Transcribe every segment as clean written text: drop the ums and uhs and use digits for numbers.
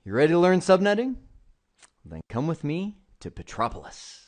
You ready to learn subnetting? Then come with me to Petropolis.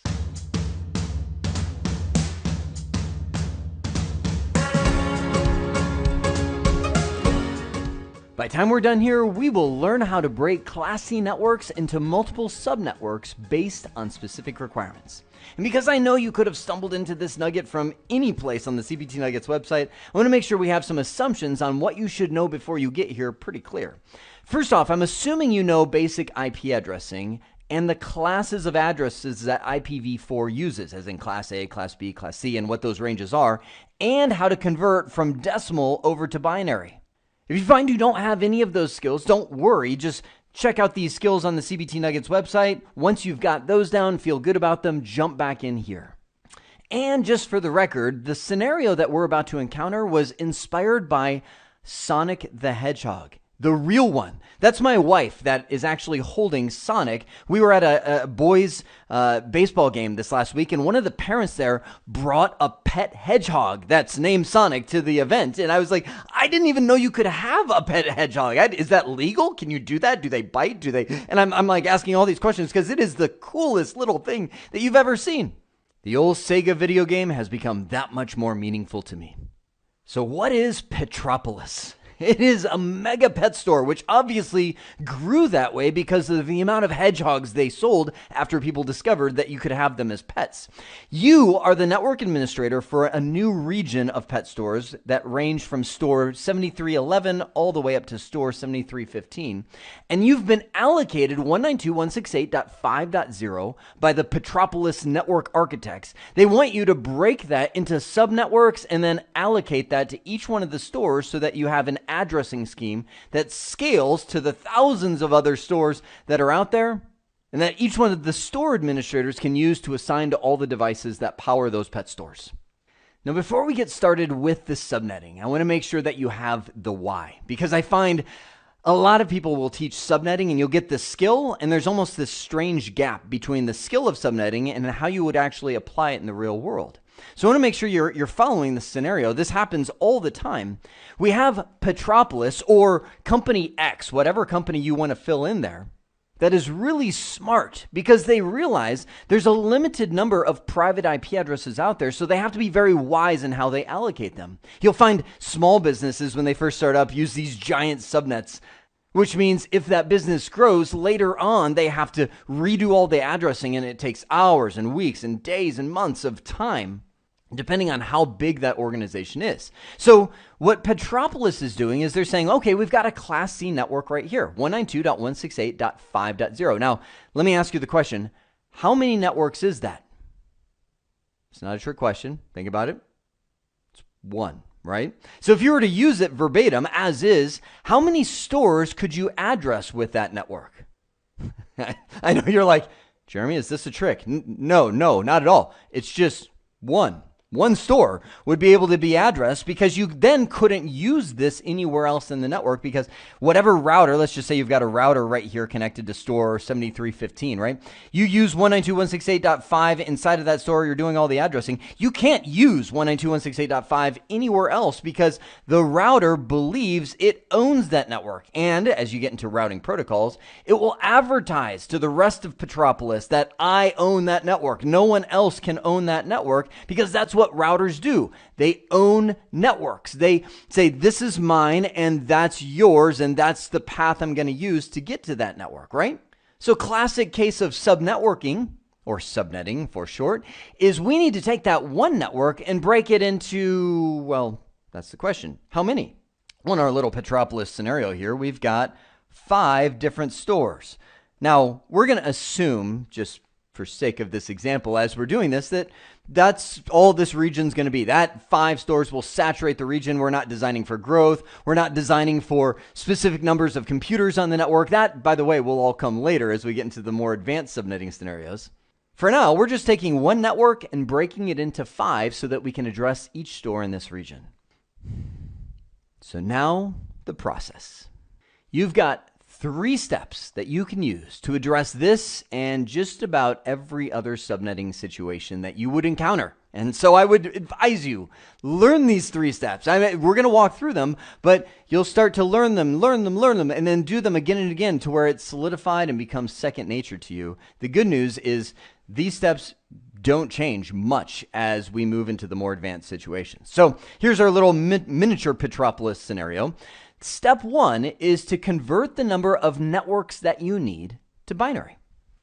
By the time we're done here, we will learn how to break Class C networks into multiple subnetworks based on specific requirements. And because I know you could have stumbled into this nugget from any place on the CBT Nuggets website, I want to make sure we have some assumptions on what you should know before you get here pretty clear. First off, I'm assuming you know basic IP addressing and the classes of addresses that IPv4 uses, as in Class A, Class B, Class C, and what those ranges are, and how to convert from decimal over to binary. If you find you don't have any of those skills, don't worry. Just check out these skills on the CBT Nuggets website. Once you've got those down, feel good about them, jump back in here. And just for the record, the scenario that we're about to encounter was inspired by Sonic the Hedgehog. The real one. That's my wife that is actually holding Sonic. We were at a boys' baseball game this last week, and one of the parents there brought a pet hedgehog that's named Sonic to the event. And I was like, I didn't even know you could have a pet hedgehog. Is that legal? Can you do that? Do they bite? Do they? And I'm like asking all these questions because it is the coolest little thing that you've ever seen. The old Sega video game has become that much more meaningful to me. So what is Petropolis? It is a mega pet store, which obviously grew that way because of the amount of hedgehogs they sold after people discovered that you could have them as pets. You are the network administrator for a new region of pet stores that range from store 7311 all the way up to store 7315. And you've been allocated 192.168.5.0 by the Petropolis network architects. They want you to break that into subnetworks and then allocate that to each one of the stores so that you have an addressing scheme that scales to the thousands of other stores that are out there, and that each one of the store administrators can use to assign to all the devices that power those pet stores. Now, before we get started with this subnetting, I want to make sure that you have the why, because I find a lot of people will teach subnetting and you'll get the skill, and there's almost this strange gap between the skill of subnetting and how you would actually apply it in the real world. So I want to make sure you're following the scenario. This happens all the time. We have Petropolis or Company X, whatever company you want to fill in there, that is really smart because they realize there's a limited number of private IP addresses out there, so they have to be very wise in how they allocate them. You'll find small businesses, when they first start up, use these giant subnets, which means if that business grows, later on, they have to redo all the addressing, and it takes hours and weeks and days and months of time, depending on how big that organization is. So what Petropolis is doing is they're saying, okay, we've got a Class C network right here, 192.168.5.0. Now, let me ask you the question, how many networks is that? It's not a trick question. Think about it. It's one, right? So if you were to use it verbatim as is, how many stores could you address with that network? I know you're like, Jeremy, is this a trick? No, not at all. It's just one. One store would be able to be addressed because you then couldn't use this anywhere else in the network because whatever router, let's just say you've got a router right here connected to store 7315, right? You use 192.168.5 inside of that store, you're doing all the addressing. You can't use 192.168.5 anywhere else because the router believes it owns that network. And as you get into routing protocols, it will advertise to the rest of Petropolis that I own that network. No one else can own that network because that's what routers do. They own networks. They say, this is mine and that's yours, and that's the path I'm going to use to get to that network, right? So classic case of subnetworking, or subnetting for short, is we need to take that one network and break it into, well, that's the question. How many? Well, in our little Petropolis scenario here, we've got 5 different stores. Now, we're going to assume, just for sake of this example, as we're doing this, that's all this region's going to be. That 5 stores will saturate the region. We're not designing for growth. We're not designing for specific numbers of computers on the network. That, by the way, will all come later as we get into the more advanced subnetting scenarios. For now, we're just taking one network and breaking it into 5 so that we can address each store in this region. So now, the process. You've got 3 steps that you can use to address this and just about every other subnetting situation that you would encounter And so I would advise you, learn these 3 steps. I mean, we're going to walk through them, but you'll start to learn them, and then do them again and again to where it's solidified and becomes second nature to you. The good news is these steps don't change much as we move into the more advanced situations. So here's our little miniature Petropolis scenario. Step 1 is to convert the number of networks that you need to binary.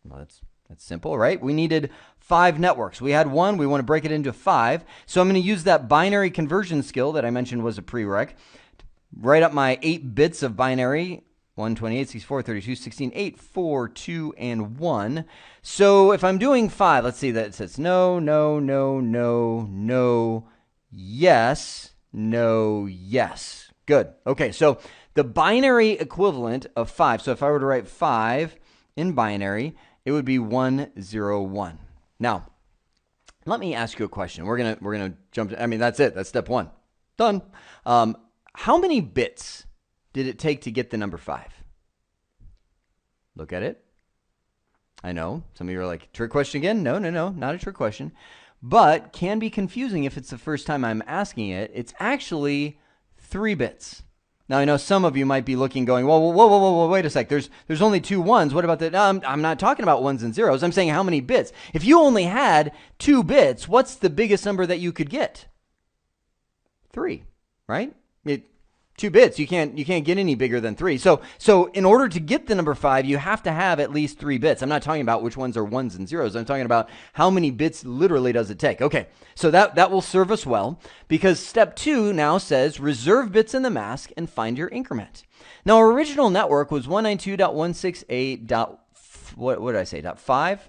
Well, that's simple, right? We needed 5 networks. We had 1. We want to break it into 5. So I'm going to use that binary conversion skill that I mentioned was a prereq. Write up my 8 bits of binary. 1, 28, 64, 32, 16, 8, 4, 2, and 1. So if I'm doing 5, let's see that it says no, no, no, no, no, yes, no, yes. Good. Okay, so the binary equivalent of 5. So if I were to write 5 in binary, it would be 1, 0, 1. Now, let me ask you a question. We're gonna jump to, I mean, that's it. That's step 1. Done. How many bits did it take to get the number 5? Look at it. I know some of you are like, trick question again? No, not a trick question, but can be confusing if it's the first time I'm asking it. It's actually 3 bits. Now, I know some of you might be looking, going, whoa, wait a sec. There's only 2 1s. What about that? No, I'm not talking about 1s and 0s. I'm saying how many bits. If you only had 2 bits, what's the biggest number that you could get? 3, right? 2 bits. You can't get any bigger than 3. So in order to get the number 5, you have to have at least 3 bits. I'm not talking about which ones are 1s and 0s. I'm talking about how many bits literally does it take. Okay, so that will serve us well, because step 2 now says reserve bits in the mask and find your increment. Now, our original network was 192.168. What did I say? .5?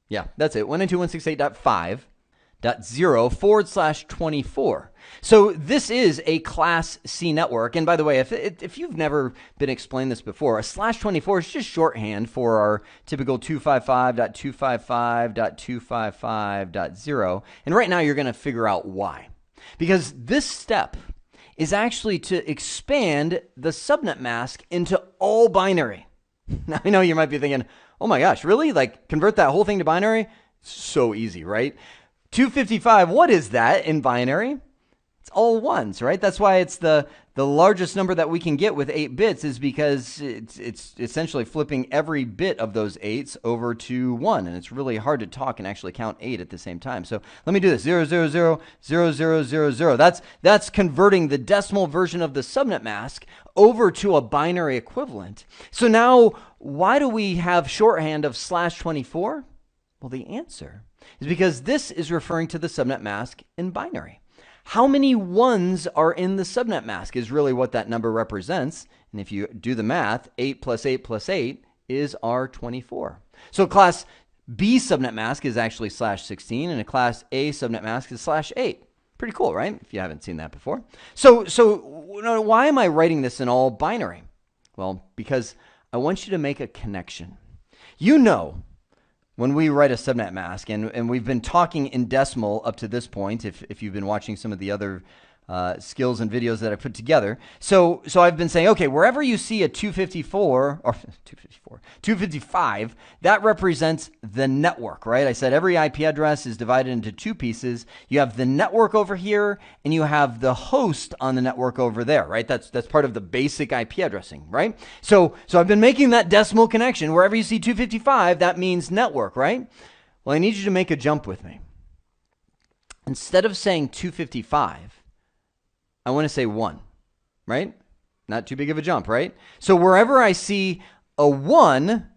Yeah, that's it. 192.168.5.0/24. So this is a Class C network. And by the way, if you've never been explained this before, a /24 is just shorthand for our typical 255.255.255.0. And right now you're going to figure out why. Because this step is actually to expand the subnet mask into all binary. Now, I know you might be thinking, oh my gosh, really? Like, convert that whole thing to binary? So easy, right? 255, what is that in binary? It's all 1s, right? That's why it's the largest number that we can get with 8 bits, is because it's essentially flipping every bit of those 8s over to 1, and it's really hard to talk and actually count 8 at the same time. So let me do this, 0, 0, 0, 0, 0, 0, 0. That's converting the decimal version of the subnet mask over to a binary equivalent. So now, why do we have shorthand of /24? Well, the answer is because this is referring to the subnet mask in binary. How many 1s are in the subnet mask is really what that number represents. And if you do the math, 8 plus 8 plus 8 is our 24. So Class B subnet mask is actually /16, and a Class A subnet mask is /8. Pretty cool, right? If you haven't seen that before. So why am I writing this in all binary? Well, because I want you to make a connection. You know, when we write a subnet mask, and we've been talking in decimal up to this point, if you've been watching some of the other skills and videos that I put together. So I've been saying, okay, wherever you see a 255, that represents the network, right? I said every IP address is divided into 2 pieces. You have the network over here, and you have the host on the network over there, right? That's part of the basic IP addressing, right? So I've been making that decimal connection. Wherever you see 255, that means network, right? Well, I need you to make a jump with me. Instead of saying 255, I want to say 1, right? Not too big of a jump, right? So wherever I see a 1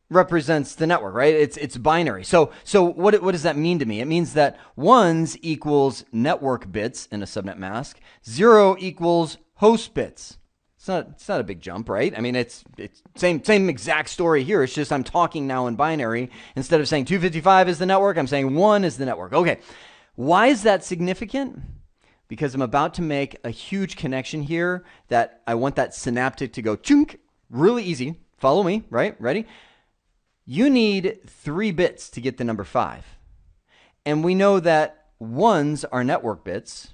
represents the network, right? It's binary. So what does that mean to me? It means that 1s equals network bits in a subnet mask. 0 equals host bits. It's not a big jump, right? I mean, it's same exact story here. It's just I'm talking now in binary. Instead of saying 255 is the network, I'm saying 1 is the network. Okay. Why is that significant? Because I'm about to make a huge connection here that I want that synaptic to go chunk, really easy. Follow me, right? Ready? You need 3 bits to get the number 5. And we know that 1s are network bits.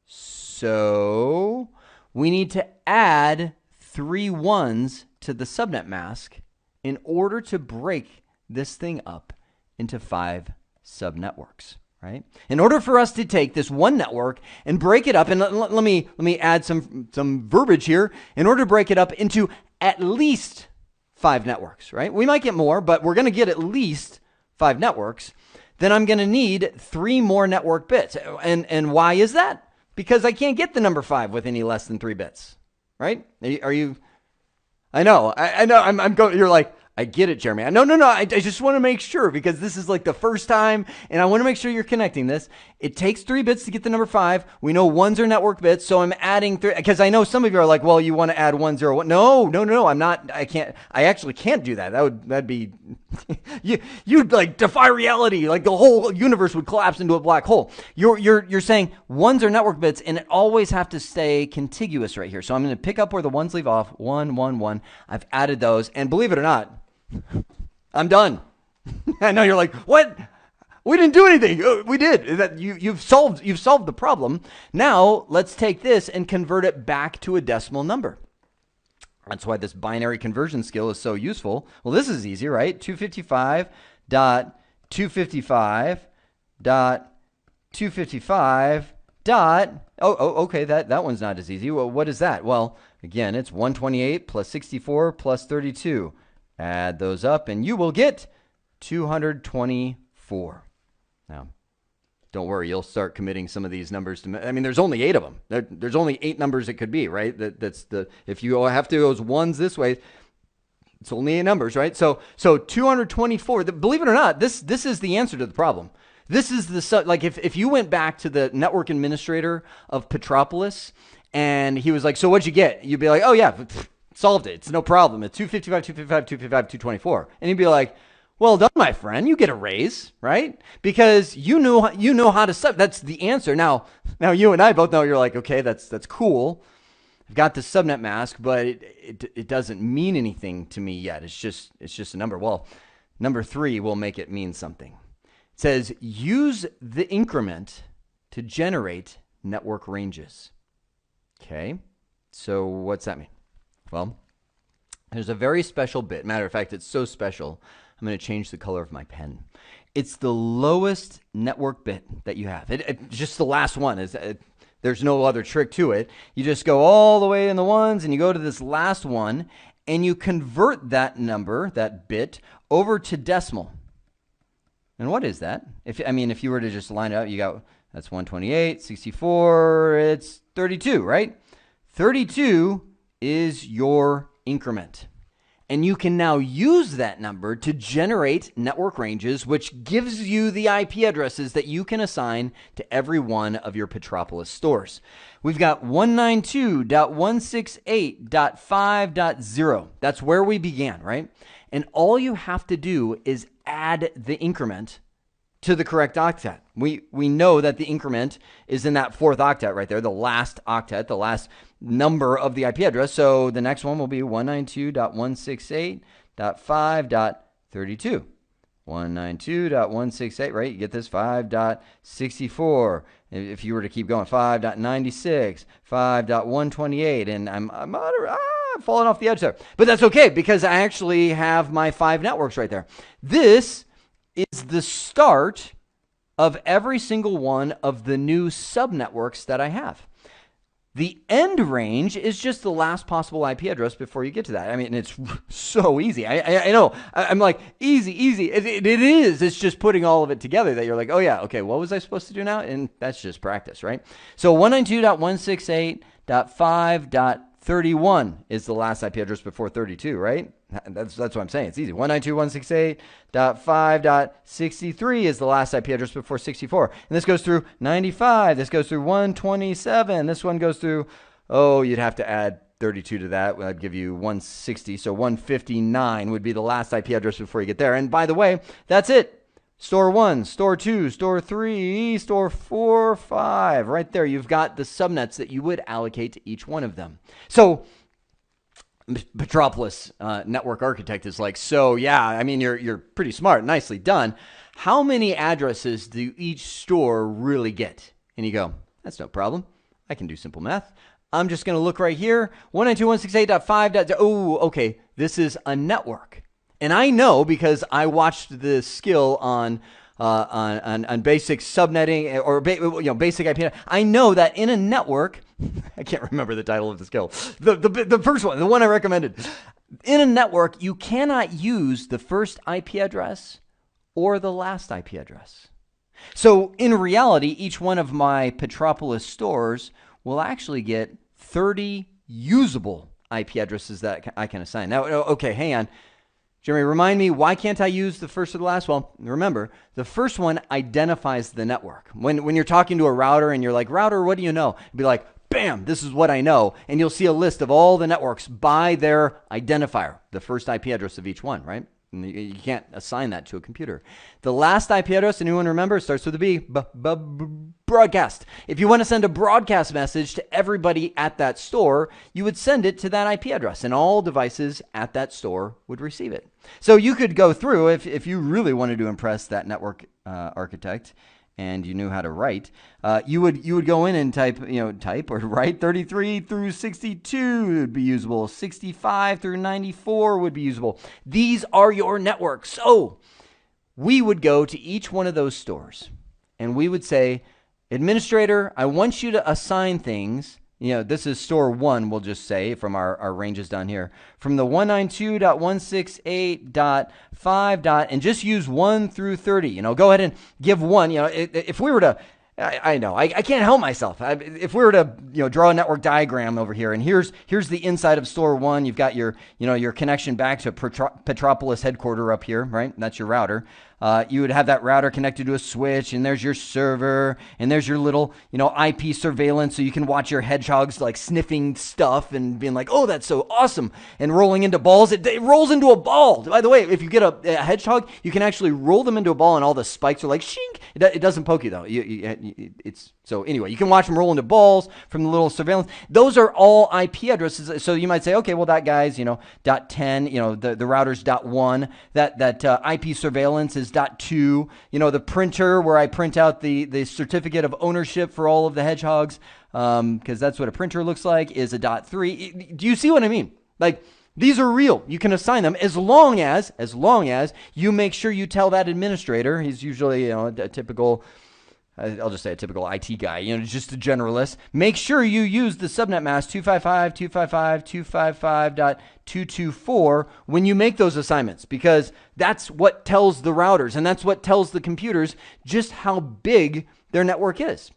So we need to add 3 1s to the subnet mask in order to break this thing up into 5 subnetworks, right? In order for us to take this one network and break it up, and let me add some verbiage here. In order to break it up into at least 5 networks, right? We might get more, but we're going to get at least 5 networks. Then I'm going to need 3 more network bits. And why is that? Because I can't get the number 5 with any less than 3 bits, right? Are you? I know. I'm going. You're like, I get it, Jeremy. No. I just want to make sure, because this is like the first time, and I want to make sure you're connecting this. It takes 3 bits to get the number 5. We know 1s are network bits, so I'm adding 3, because I know some of you are like, well, you want to add 1, 0, 1. No, I'm not. I can't. I actually can't do that. That'd be you'd like defy reality. Like the whole universe would collapse into a black hole. You're saying 1s are network bits, and it always have to stay contiguous right here. So I'm going to pick up where the 1s leave off. 1, 1, 1. I've added those, and believe it or not, I'm done. I know you're like, what? We didn't do anything. We did. You've solved the problem. Now let's take this and convert it back to a decimal number. That's why this binary conversion skill is so useful. Well, this is easy, right? 255.255.255. Okay, that one's not as easy. Well, what is that? Well, again, it's 128 plus 64 plus 32. Add those up, and you will get 224. Now, don't worry, you'll start committing some of these numbers to. I mean, there's only 8 of them. There's only 8 numbers it could be, right? That's the. If you have to go those 1s this way, it's only 8 numbers, right? So 224. Believe it or not, this is the answer to the problem. This is the like if you went back to the network administrator of Petropolis, and he was like, "So what'd you get?" You'd be like, "Oh yeah." Solved it. It's no problem. It's 255, 255, 255, 224. And he'd be like, well done, my friend. You get a raise, right? Because you know how to sub. That's the answer. Now you and I both know, you're like, okay, that's cool. I've got the subnet mask, but it doesn't mean anything to me yet. It's just a number. Well, number 3 will make it mean something. It says use the increment to generate network ranges. Okay. So what's that mean? Well, there's a very special bit. Matter of fact, it's so special, I'm going to change the color of my pen. It's the lowest network bit that you have. Just the last one. There's no other trick to it. You just go all the way in the 1s, and you go to this last one, and you convert that number, that bit, over to decimal. And what is that? If you were to just line it up, you got, that's 128, 64, it's 32, right? 32 is your increment. And you can now use that number to generate network ranges, which gives you the IP addresses that you can assign to every one of your Petropolis stores. We've got 192.168.5.0. That's where we began, right? And all you have to do is add the increment to the correct octet. We know that the increment is in that 4th octet right there, the last octet, the last number of the IP address. So the next one will be 192.168.5.32. 192.168, right? You get this 5.64. If you were to keep going, 5.96, 5.128, and I'm falling off the edge there. But that's okay, because I actually have my 5 networks right there. This is the start of every single one of the new subnetworks that I have. The end range is just the last possible IP address before you get to that. I mean, it's so easy. I know. I'm like, easy. It is. It's just putting all of it together that you're like, oh yeah, okay, what was I supposed to do now? And that's just practice, right? So 192.168.5.31 is the last IP address before 32, right? That's what I'm saying. It's easy. 192.168.5.63 is the last IP address before 64. And this goes through 95. This goes through 127. This one goes through, you'd have to add 32 to that. That'd give you 160. So 159 would be the last IP address before you get there. And by the way, that's it. Store 1, Store 2, Store 3, Store 4, 5. Right there, you've got the subnets that you would allocate to each one of them. So Petropolis network architect is like, so yeah, I mean, you're pretty smart, nicely done. How many addresses do each store really get? And you go, that's no problem. I can do simple math. I'm just going to look right here. 192.168.5. Oh, okay. This is a network. And I know because I watched the skill on on basic subnetting or basic IP. I know that in a network, I can't remember the title of the skill. The first one, the one I recommended. In a network, you cannot use the first IP address or the last IP address. So in reality, each one of my Petropolis stores will actually get 30 usable IP addresses that I can assign. Now, okay, hang on. Jeremy, remind me, why can't I use the first or the last? Well, remember, the first one identifies the network. When you're talking to a router and you're like, router, what do you know? It'd be like, bam, this is what I know. And you'll see a list of all the networks by their identifier, the first IP address of each one, right? And you can't assign that to a computer. The last IP address, anyone remember, starts with a B, broadcast. If you want to send a broadcast message to everybody at that store, you would send it to that IP address, and all devices at that store would receive it. So you could go through, if you really wanted to impress that network architect, and you knew how to write, you would go in and type or write 33 through 62 would be usable. 65 through 94 would be usable. These are your networks. So we would go to each one of those stores and we would say, administrator, I want you to assign things. This is store 1, we'll just say, from our ranges down here. From the 192.168.5. And just use 1 through 30. Go ahead and give 1. If we were to, I know, I can't help myself. If we were to, draw a network diagram over here, and here's the inside of store 1. You've got your connection back to Petropolis headquarters up here, right? That's your router. You would have that router connected to a switch, and there's your server, and there's your little, IP surveillance, so you can watch your hedgehogs like sniffing stuff and being like, oh, that's so awesome, and rolling into balls. It rolls into a ball. By the way, if you get a hedgehog, you can actually roll them into a ball, and all the spikes are like shink. It doesn't poke you though. So anyway, you can watch them roll into balls from the little surveillance. Those are all IP addresses. So you might say, okay, well that guy's .10, the router's .1. That IP surveillance is .2. The printer where I print out the certificate of ownership for all of the hedgehogs, because that's what a printer looks like, is a .3. Do you see what I mean? Like, these are real. You can assign them as long as you make sure you tell that administrator. He's usually a typical, I'll just say a typical IT guy, just a generalist. Make sure you use the subnet mask 255.255.255.224 when you make those assignments, because that's what tells the routers and that's what tells the computers just how big their network is.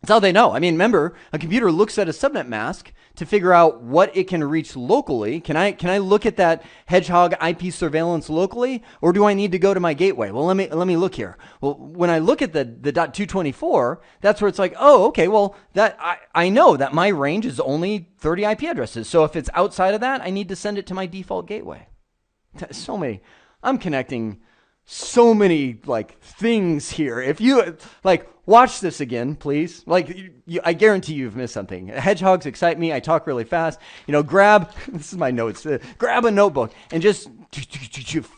That's how they know. I mean, remember, a computer looks at a subnet mask to figure out what it can reach locally. Can I look at that hedgehog IP surveillance locally, or do I need to go to my gateway? Well, let me look here. Well, when I look at the .224, that's where it's like, oh, okay, well, that I know that my range is only 30 IP addresses. So if it's outside of that, I need to send it to my default gateway. So many. I'm connecting so many things here. If you watch this again, please. I guarantee you've missed something. Hedgehogs excite me. I talk really fast. Grab, this is my notes, grab a notebook and just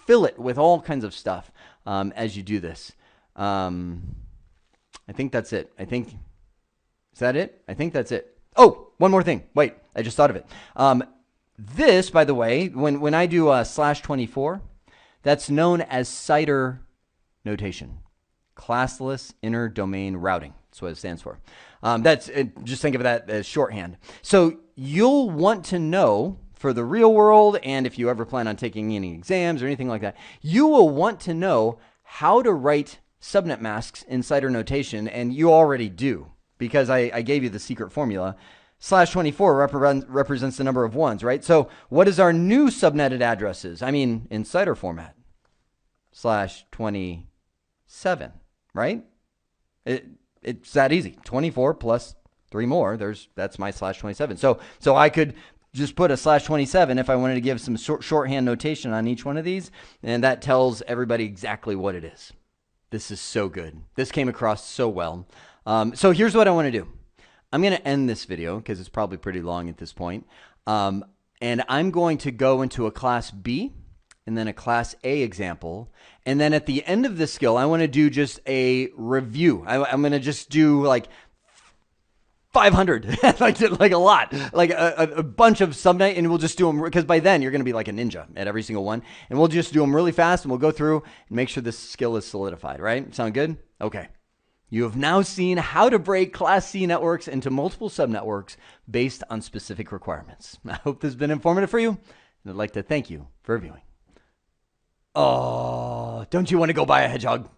fill it with all kinds of stuff as you do this. I think that's it. Is that it? I think that's it. Oh, one more thing. Wait, I just thought of it. This, by the way, when I do /24, that's known as CIDR notation. Classless Inter-Domain Routing. That's what it stands for. Just think of that as shorthand. So you'll want to know for the real world, and if you ever plan on taking any exams or anything like that, you will want to know how to write subnet masks in CIDR notation, and you already do, because I gave you the secret formula. /24 represents the number of ones, right? So what is our new subnetted addresses? I mean, in CIDR format, /27, right? It's that easy. 24 plus 3 more, that's my /27. So I could just put a /27 if I wanted to give some shorthand notation on each one of these, and that tells everybody exactly what it is. This is so good. This came across so well. So here's what I want to do. I'm going to end this video because it's probably pretty long at this point. And I'm going to go into a class B and then a class A example. And then at the end of this skill, I want to do just a review. I'm going to just do 500, like a lot, like a bunch of subnet, and we'll just do them because by then you're going to be like a ninja at every single one, and we'll just do them really fast, and we'll go through and make sure this skill is solidified, right? Sound good? Okay. You have now seen how to break Class C networks into multiple subnetworks based on specific requirements. I hope this has been informative for you, and I'd like to thank you for viewing. Oh, don't you want to go buy a hedgehog?